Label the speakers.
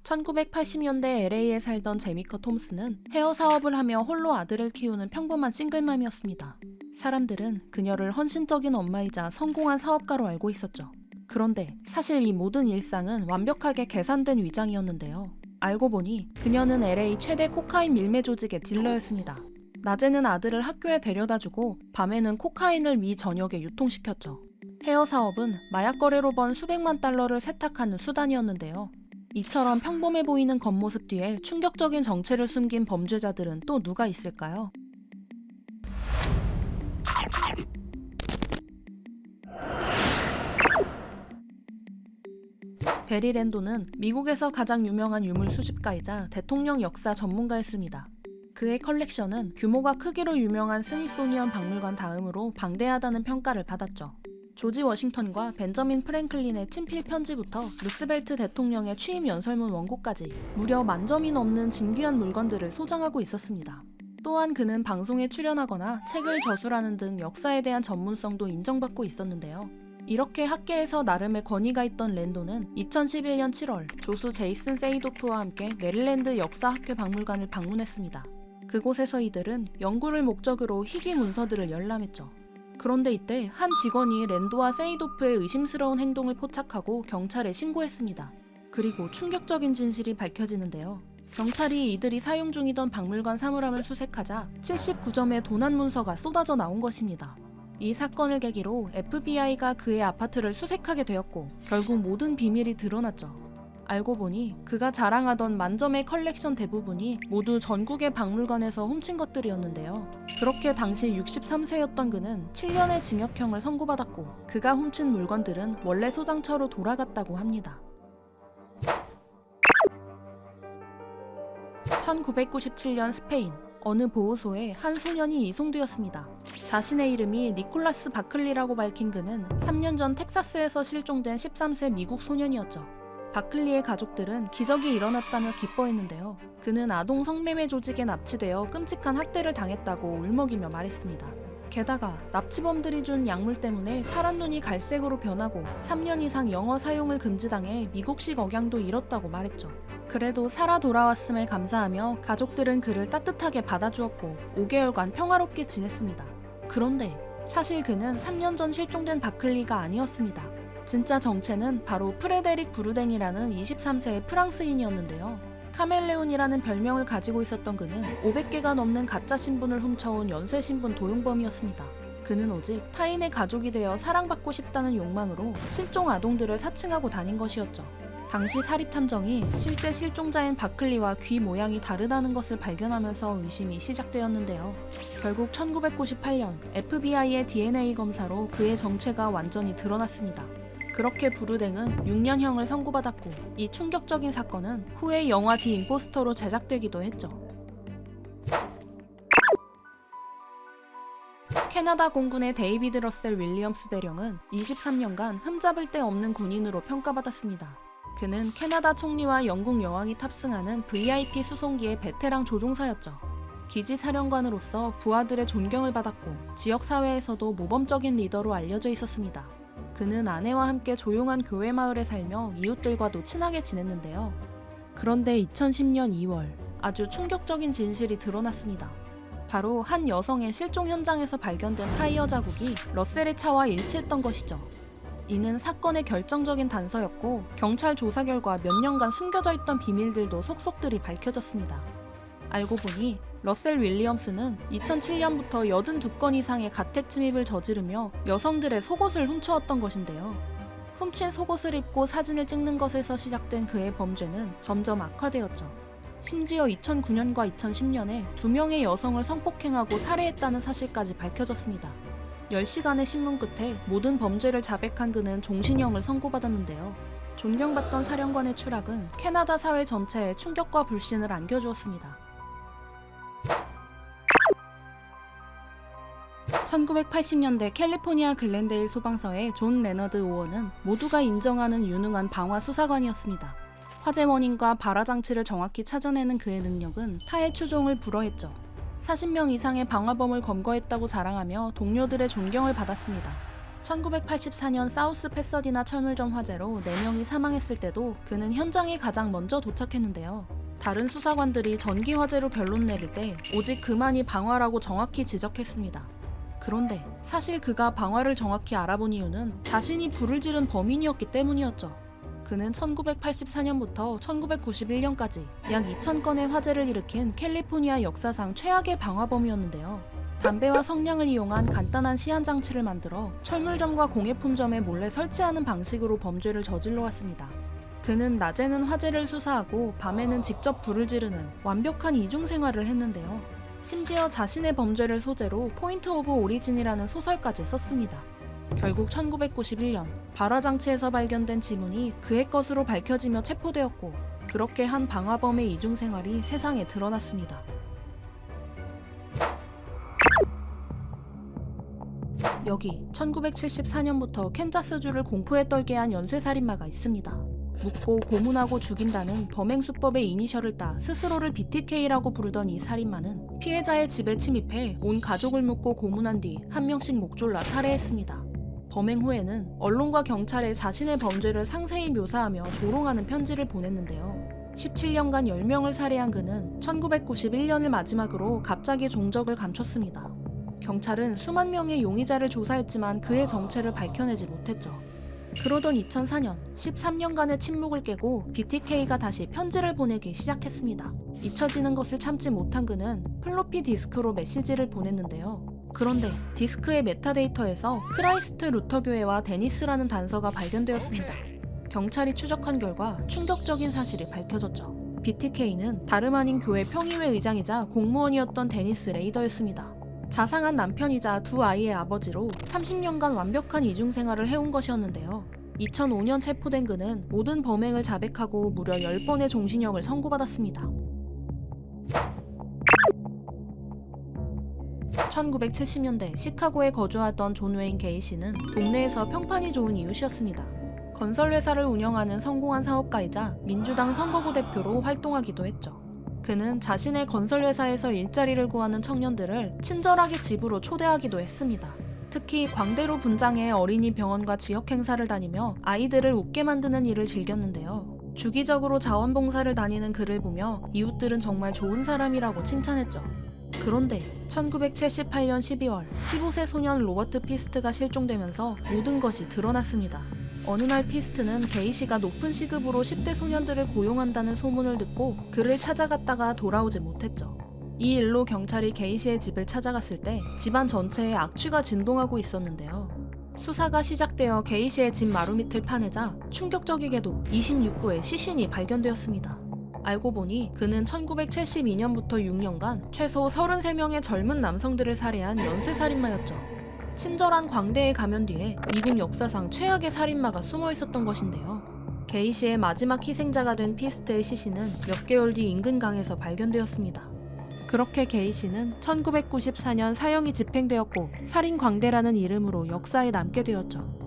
Speaker 1: 1980년대 LA에 살던 제미커 톰스는 헤어 사업을 하며 홀로 아들을 키우는 평범한 싱글맘이었습니다. 사람들은 그녀를 헌신적인 엄마이자 성공한 사업가로 알고 있었죠. 그런데 사실 이 모든 일상은 완벽하게 계산된 위장이었는데요. 알고 보니 그녀는 LA 최대 코카인 밀매 조직의 딜러였습니다. 낮에는 아들을 학교에 데려다주고 밤에는 코카인을 미 전역에 유통시켰죠. 헤어 사업은 마약 거래로 번 수백만 달러를 세탁하는 수단이었는데요. 이처럼 평범해 보이는 겉모습 뒤에 충격적인 정체를 숨긴 범죄자들은 또 누가 있을까요? 베리 랜도는 미국에서 가장 유명한 유물 수집가이자 대통령 역사 전문가였습니다. 그의 컬렉션은 규모가 크기로 유명한 스미소니언 박물관 다음으로 방대하다는 평가를 받았죠. 조지 워싱턴과 벤저민 프랭클린의 친필 편지부터 루스벨트 대통령의 취임 연설문 원고까지 무려 10,000점이 넘는 진귀한 물건들을 소장하고 있었습니다. 또한 그는 방송에 출연하거나 책을 저술하는 등 역사에 대한 전문성도 인정받고 있었는데요. 이렇게 학계에서 나름의 권위가 있던 랜도는 2011년 7월 조수 제이슨 세이도프와 함께 메릴랜드 역사학교 박물관을 방문했습니다. 그곳에서 이들은 연구를 목적으로 희귀 문서들을 열람했죠. 그런데 이때 한 직원이 랜도와 세이도프의 의심스러운 행동을 포착하고 경찰에 신고했습니다. 그리고 충격적인 진실이 밝혀지는데요. 경찰이 이들이 사용 중이던 박물관 사물함을 수색하자 79점의 도난 문서가 쏟아져 나온 것입니다. 이 사건을 계기로 FBI가 그의 아파트를 수색하게 되었고 결국 모든 비밀이 드러났죠. 알고 보니 그가 자랑하던 10,000점의 컬렉션 대부분이 모두 전국의 박물관에서 훔친 것들이었는데요. 그렇게 당시 63세였던 그는 7년의 징역형을 선고받았고 그가 훔친 물건들은 원래 소장처로 돌아갔다고 합니다. 1997년 스페인 어느 보호소에 한 소년이 이송되었습니다. 자신의 이름이 니콜라스 바클리라고 밝힌 그는 3년 전 텍사스에서 실종된 13세 미국 소년이었죠. 바클리의 가족들은 기적이 일어났다며 기뻐했는데요. 그는 아동 성매매 조직에 납치되어 끔찍한 학대를 당했다고 울먹이며 말했습니다. 게다가 납치범들이 준 약물 때문에 파란 눈이 갈색으로 변하고 3년 이상 영어 사용을 금지당해 미국식 억양도 잃었다고 말했죠. 그래도 살아 돌아왔음에 감사하며 가족들은 그를 따뜻하게 받아주었고 5개월간 평화롭게 지냈습니다. 그런데 사실 그는 3년 전 실종된 바클리가 아니었습니다. 진짜 정체는 바로 프레데릭 브루댕이라는 23세의 프랑스인이었는데요. 카멜레온이라는 별명을 가지고 있었던 그는 500개가 넘는 가짜 신분을 훔쳐온 연쇄 신분 도용범이었습니다. 그는 오직 타인의 가족이 되어 사랑받고 싶다는 욕망으로 실종 아동들을 사칭하고 다닌 것이었죠. 당시 사립탐정이 실제 실종자인 바클리와 귀 모양이 다르다는 것을 발견하면서 의심이 시작되었는데요. 결국 1998년 FBI의 DNA 검사로 그의 정체가 완전히 드러났습니다. 그렇게 브루댕은 6년형을 선고받았고 이 충격적인 사건은 후에 영화 디 임포스터로 제작되기도 했죠. 캐나다 공군의 데이비드 러셀 윌리엄스 대령은 23년간 흠잡을 데 없는 군인으로 평가받았습니다. 그는 캐나다 총리와 영국 여왕이 탑승하는 VIP 수송기의 베테랑 조종사였죠. 기지 사령관으로서 부하들의 존경을 받았고 지역사회에서도 모범적인 리더로 알려져 있었습니다. 그는 아내와 함께 조용한 교회 마을에 살며 이웃들과도 친하게 지냈는데요. 그런데 2010년 2월 아주 충격적인 진실이 드러났습니다. 바로 한 여성의 실종 현장에서 발견된 타이어 자국이 러셀의 차와 일치했던 것이죠. 이는 사건의 결정적인 단서였고 경찰 조사 결과 몇 년간 숨겨져 있던 비밀들도 속속들이 밝혀졌습니다. 알고 보니 러셀 윌리엄스는 2007년부터 82건 이상의 가택 침입을 저지르며 여성들의 속옷을 훔쳐왔던 것인데요. 훔친 속옷을 입고 사진을 찍는 것에서 시작된 그의 범죄는 점점 악화되었죠. 심지어 2009년과 2010년에 2명의 여성을 성폭행하고 살해했다는 사실까지 밝혀졌습니다. 10시간의 신문 끝에 모든 범죄를 자백한 그는 종신형을 선고받았는데요. 존경받던 사령관의 추락은 캐나다 사회 전체에 충격과 불신을 안겨주었습니다. 1980년대 캘리포니아 글렌데일 소방서의 존 레너드 오원은 모두가 인정하는 유능한 방화 수사관이었습니다. 화재 원인과 발화 장치를 정확히 찾아내는 그의 능력은 타의 추종을 불허했죠. 40명 이상의 방화범을 검거했다고 자랑하며 동료들의 존경을 받았습니다. 1984년 사우스 패서디나 철물점 화재로 4명이 사망했을 때도 그는 현장에 가장 먼저 도착했는데요. 다른 수사관들이 전기 화재로 결론 내릴 때 오직 그만이 방화라고 정확히 지적했습니다. 그런데 사실 그가 방화를 정확히 알아본 이유는 자신이 불을 지른 범인이었기 때문이었죠. 그는 1984년부터 1991년까지 약 2,000건의 화재를 일으킨 캘리포니아 역사상 최악의 방화범이었는데요. 담배와 성냥을 이용한 간단한 시한 장치를 만들어 철물점과 공예품점에 몰래 설치하는 방식으로 범죄를 저질러 왔습니다. 그는 낮에는 화재를 수사하고 밤에는 직접 불을 지르는 완벽한 이중 생활을 했는데요. 심지어 자신의 범죄를 소재로 포인트 오브 오리진이라는 소설까지 썼습니다. 결국 1991년 발화장치에서 발견된 지문이 그의 것으로 밝혀지며 체포되었고, 그렇게 한 방화범의 이중 생활이 세상에 드러났습니다. 여기 1974년부터 캔자스주를 공포에 떨게 한 연쇄살인마가 있습니다. 묻고 고문하고 죽인다는 범행 수법의 이니셜을 따 스스로를 BTK라고 부르던 이 살인마는 피해자의 집에 침입해 온 가족을 묻고 고문한 뒤 한 명씩 목 졸라 살해했습니다. 범행 후에는 언론과 경찰에 자신의 범죄를 상세히 묘사하며 조롱하는 편지를 보냈는데요. 17년간 10명을 살해한 그는 1991년을 마지막으로 갑자기 종적을 감췄습니다. 경찰은 수만 명의 용의자를 조사했지만 그의 정체를 밝혀내지 못했죠. 그러던 2004년, 13년간의 침묵을 깨고 BTK가 다시 편지를 보내기 시작했습니다. 잊혀지는 것을 참지 못한 그는 플로피 디스크로 메시지를 보냈는데요. 그런데 디스크의 메타데이터에서 크라이스트 루터 교회와 데니스라는 단서가 발견되었습니다. 경찰이 추적한 결과 충격적인 사실이 밝혀졌죠. BTK는 다름 아닌 교회 평의회 의장이자 공무원이었던 데니스 레이더였습니다. 자상한 남편이자 두 아이의 아버지로 30년간 완벽한 이중생활을 해온 것이었는데요. 2005년 체포된 그는 모든 범행을 자백하고 무려 10번의 종신형을 선고받았습니다. 1970년대 시카고에 거주하던 존 웨인 게이시는 동네에서 평판이 좋은 이웃이었습니다. 건설회사를 운영하는 성공한 사업가이자 민주당 선거구 대표로 활동하기도 했죠. 그는 자신의 건설회사에서 일자리를 구하는 청년들을 친절하게 집으로 초대하기도 했습니다. 특히 광대로 분장해 어린이 병원과 지역 행사를 다니며 아이들을 웃게 만드는 일을 즐겼는데요. 주기적으로 자원봉사를 다니는 그를 보며 이웃들은 정말 좋은 사람이라고 칭찬했죠. 그런데 1978년 12월 15세 소년 로버트 피스트가 실종되면서 모든 것이 드러났습니다. 어느 날 피스트는 게이시가 높은 시급으로 10대 소년들을 고용한다는 소문을 듣고 그를 찾아갔다가 돌아오지 못했죠. 이 일로 경찰이 게이시의 집을 찾아갔을 때 집안 전체에 악취가 진동하고 있었는데요. 수사가 시작되어 게이시의 집 마루 밑을 파내자 충격적이게도 26구의 시신이 발견되었습니다. 알고 보니 그는 1972년부터 6년간 최소 33명의 젊은 남성들을 살해한 연쇄살인마였죠. 친절한 광대에 가면 뒤에 미국 역사상 최악의 살인마가 숨어 있었던 것인데요. 게이시의 마지막 희생자가 된 피스트의 시신은 몇 개월 뒤 인근 강에서 발견되었습니다. 그렇게 게이시는 1994년 사형이 집행되었고 살인 광대라는 이름으로 역사에 남게 되었죠.